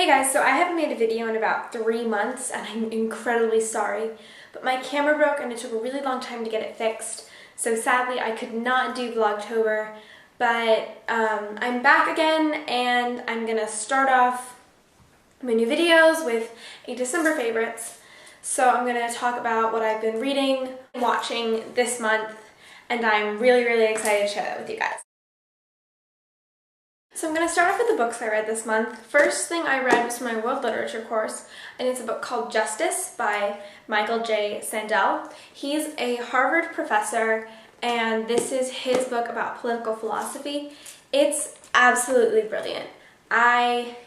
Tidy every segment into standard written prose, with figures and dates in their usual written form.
Hey guys, so I haven't made a video in about 3 months and I'm incredibly sorry, but my camera broke and it took a really long time to get it fixed, so sadly I could not do Vlogtober, but I'm back again and I'm gonna start off my new videos with a December favorites. So I'm gonna talk about what I've been reading and watching this month, and I'm really excited to share that with you guys. So I'm going to start off with the books I read this month. First thing I read was from my world literature course, and it's a book called Justice by Micheal J. Sandel. He's a Harvard professor, and this is his book about political philosophy. It's absolutely brilliant. I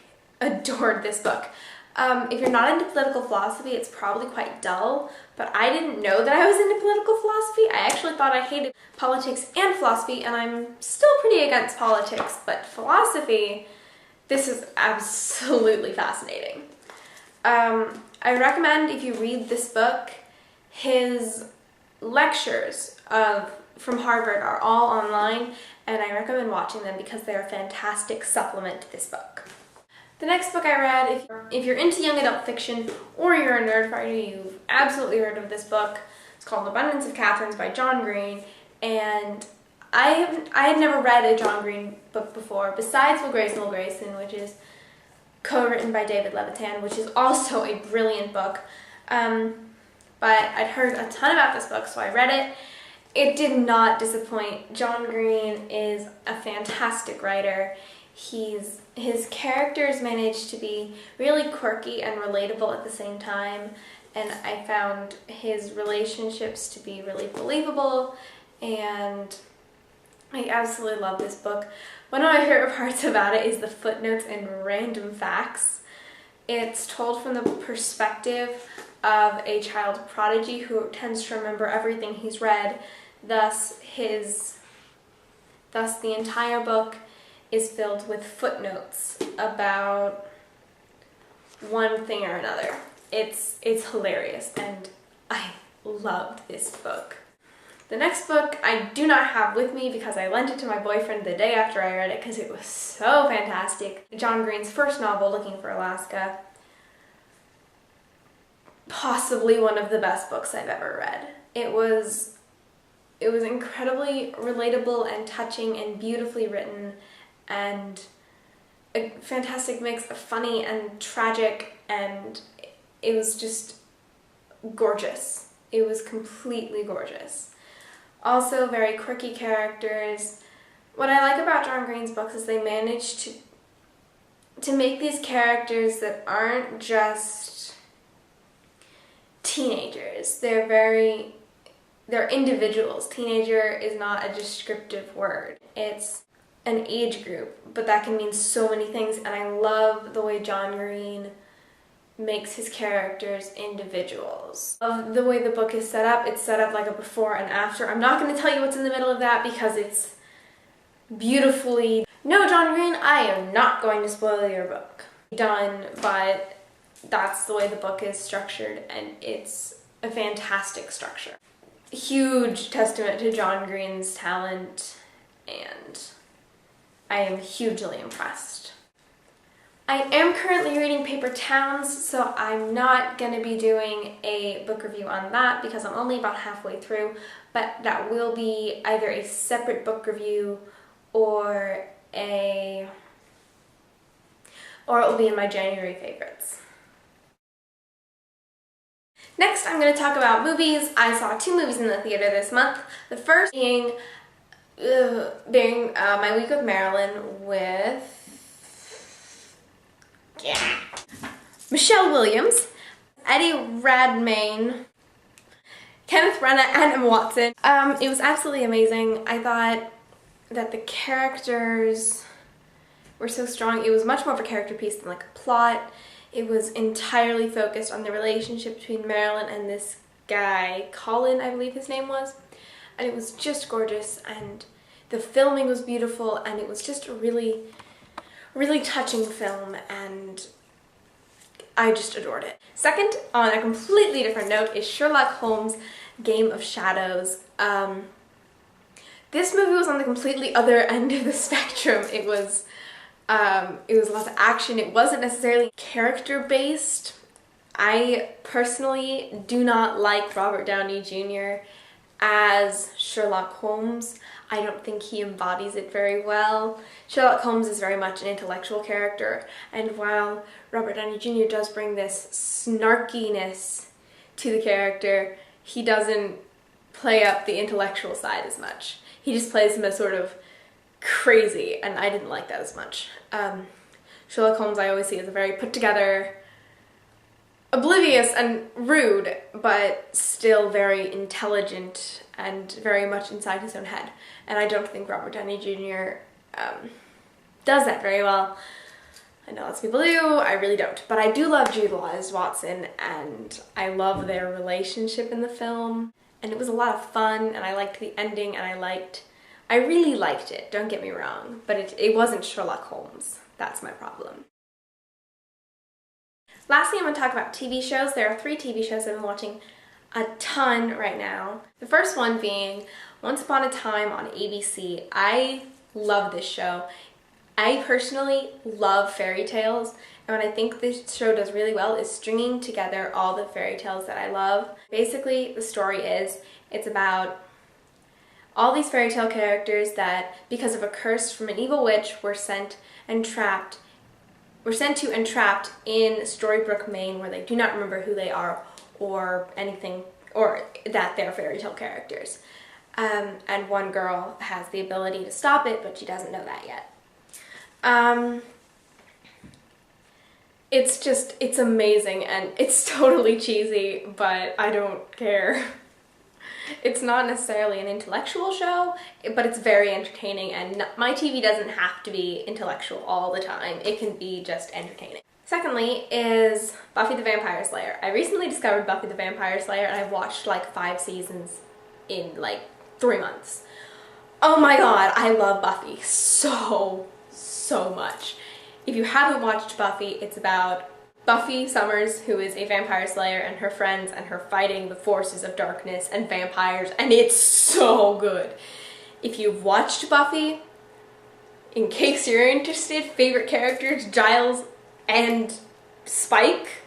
adored this book. If you're not into political philosophy, it's probably quite dull, but I didn't know that I was into political philosophy. I actually thought I hated politics and philosophy, and I'm still pretty against politics, but philosophy, this is absolutely fascinating. I recommend, if you read this book, his lectures from Harvard are all online, and I recommend watching them because they're a fantastic supplement to this book. The next book I read, if you're into young adult fiction or you're a nerd fighter, you've absolutely heard of this book. It's called Abundance of Katherines by John Green, and I had never read a John Green book before, besides Will Grayson, Will Grayson, which is co-written by David Levitan, which is also a brilliant book. But I'd heard a ton about this book, so I read it. It did not disappoint. John Green is a fantastic writer. His characters managed to be really quirky and relatable at the same time, and I found his relationships to be really believable, and I absolutely love this book. One of my favorite parts about it is the footnotes and random facts. It's told from the perspective of a child prodigy who tends to remember everything he's read, thus the entire book is filled with footnotes about one thing or another. It's hilarious, and I loved this book. The next book I do not have with me because I lent it to my boyfriend the day after I read it because it was so fantastic. John Green's first novel, Looking for Alaska. Possibly one of the best books I've ever read. It was incredibly relatable and touching and beautifully written, and a fantastic mix of funny and tragic, and it was just gorgeous. It was completely gorgeous. Also very quirky characters. What I like about John Green's books is they manage to make these characters that aren't just teenagers. They're individuals. Teenager is not a descriptive word. It's an age group, but that can mean so many things, and I love the way John Green makes his characters individuals. Love the way the book is set up. It's set up like a before and after. I'm not going to tell you what's in the middle of that because it's beautifully... No, John Green, I am not going to spoil your book. Done, but that's the way the book is structured, and it's a fantastic structure. Huge testament to John Green's talent, and I am hugely impressed. I am currently reading Paper Towns, so I'm not going to be doing a book review on that because I'm only about halfway through, but that will be either a separate book review or it will be in my January favorites. Next, I'm going to talk about movies. I saw 2 movies in the theater this month. The first being my week with Marilyn with Michelle Williams, Eddie Redmayne, Kenneth Branagh, and Emma Watson. It was absolutely amazing. I thought that the characters were so strong. It was much more of a character piece than like a plot. It was entirely focused on the relationship between Marilyn and this guy, Colin, I believe his name was. And it was just gorgeous, and the filming was beautiful, and it was just a really touching film, and I just adored it. Second, on a completely different note, is Sherlock Holmes, Game of Shadows. This movie was on the completely other end of the spectrum. It was It was lots of action. It wasn't necessarily character-based. I personally do not like Robert Downey Jr. as Sherlock Holmes. I don't think he embodies it very well. Sherlock Holmes is very much an intellectual character, and while Robert Downey Jr. does bring this snarkiness to the character, he doesn't play up the intellectual side as much. He just plays him as sort of crazy, and I didn't like that as much. Sherlock Holmes I always see as a very put together, oblivious and rude, but still very intelligent and very much inside his own head. And I don't think Robert Downey Jr. Does that very well. I know lots of people do, I really don't. But I do love Jude Law as Watson, and I love their relationship in the film. And it was a lot of fun, and I liked the ending, and I really liked it, don't get me wrong. But it wasn't Sherlock Holmes. That's my problem. Lastly, I'm going to talk about TV shows. There are 3 TV shows I've been watching a ton right now. The first one being Once Upon a Time on ABC. I love this show. I personally love fairy tales, and what I think this show does really well is stringing together all the fairy tales that I love. Basically, the story is, it's about all these fairy tale characters that, because of a curse from an evil witch, were sent to and trapped in Storybrooke, Maine, where they do not remember who they are or anything, or that they're fairy tale characters. And one girl has the ability to stop it, but she doesn't know that yet. It's amazing, and it's totally cheesy, but I don't care. It's not necessarily an intellectual show, but it's very entertaining, and my TV doesn't have to be intellectual all the time. It can be just entertaining. Secondly is Buffy the Vampire Slayer. I recently discovered Buffy the Vampire Slayer, and I've watched like 5 seasons in like 3 months. Oh my god, I love Buffy so much. If you haven't watched Buffy, it's about Buffy Summers, who is a vampire slayer, and her friends, and her fighting the forces of darkness and vampires, and it's so good. If you've watched Buffy, in case you're interested, favorite characters, Giles and Spike,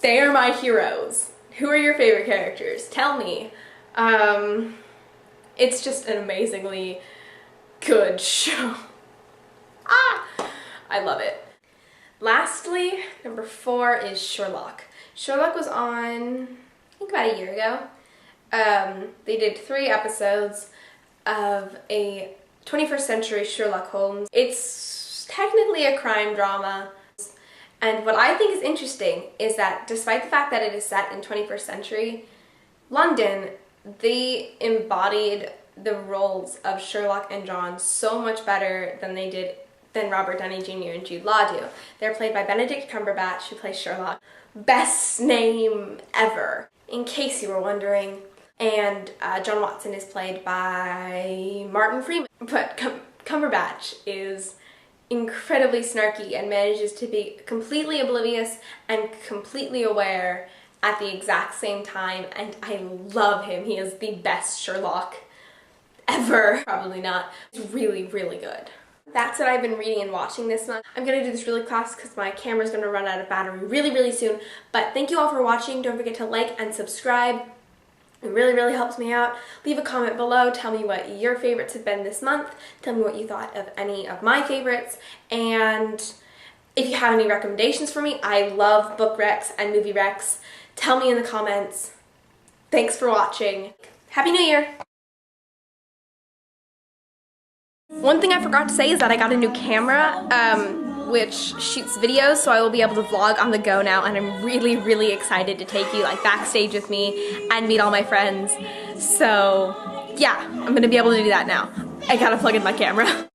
they are my heroes. Who are your favorite characters? Tell me. It's just an amazingly good show. I love it. Lastly, number 4 is Sherlock. Sherlock was on, I think, about a year ago. They did 3 episodes of a 21st century Sherlock Holmes. It's technically a crime drama, and what I think is interesting is that despite the fact that it is set in 21st century London, they embodied the roles of Sherlock and John so much better than Robert Downey Jr. and Jude Law do. They're played by Benedict Cumberbatch, who plays Sherlock. Best name ever, in case you were wondering. And John Watson is played by Martin Freeman. But Cumberbatch is incredibly snarky and manages to be completely oblivious and completely aware at the exact same time, and I love him. He is the best Sherlock ever. Probably not. It's really, really good. That's what I've been reading and watching this month. I'm going to do this really fast because my camera's going to run out of battery really, really soon. But thank you all for watching. Don't forget to like and subscribe. It really, really helps me out. Leave a comment below. Tell me what your favorites have been this month. Tell me what you thought of any of my favorites. And if you have any recommendations for me, I love book recs and movie recs. Tell me in the comments. Thanks for watching. Happy New Year! One thing I forgot to say is that I got a new camera, which shoots videos, so I will be able to vlog on the go now, and I'm really, really excited to take you like backstage with me and meet all my friends. So yeah, I'm gonna be able to do that now. I gotta plug in my camera.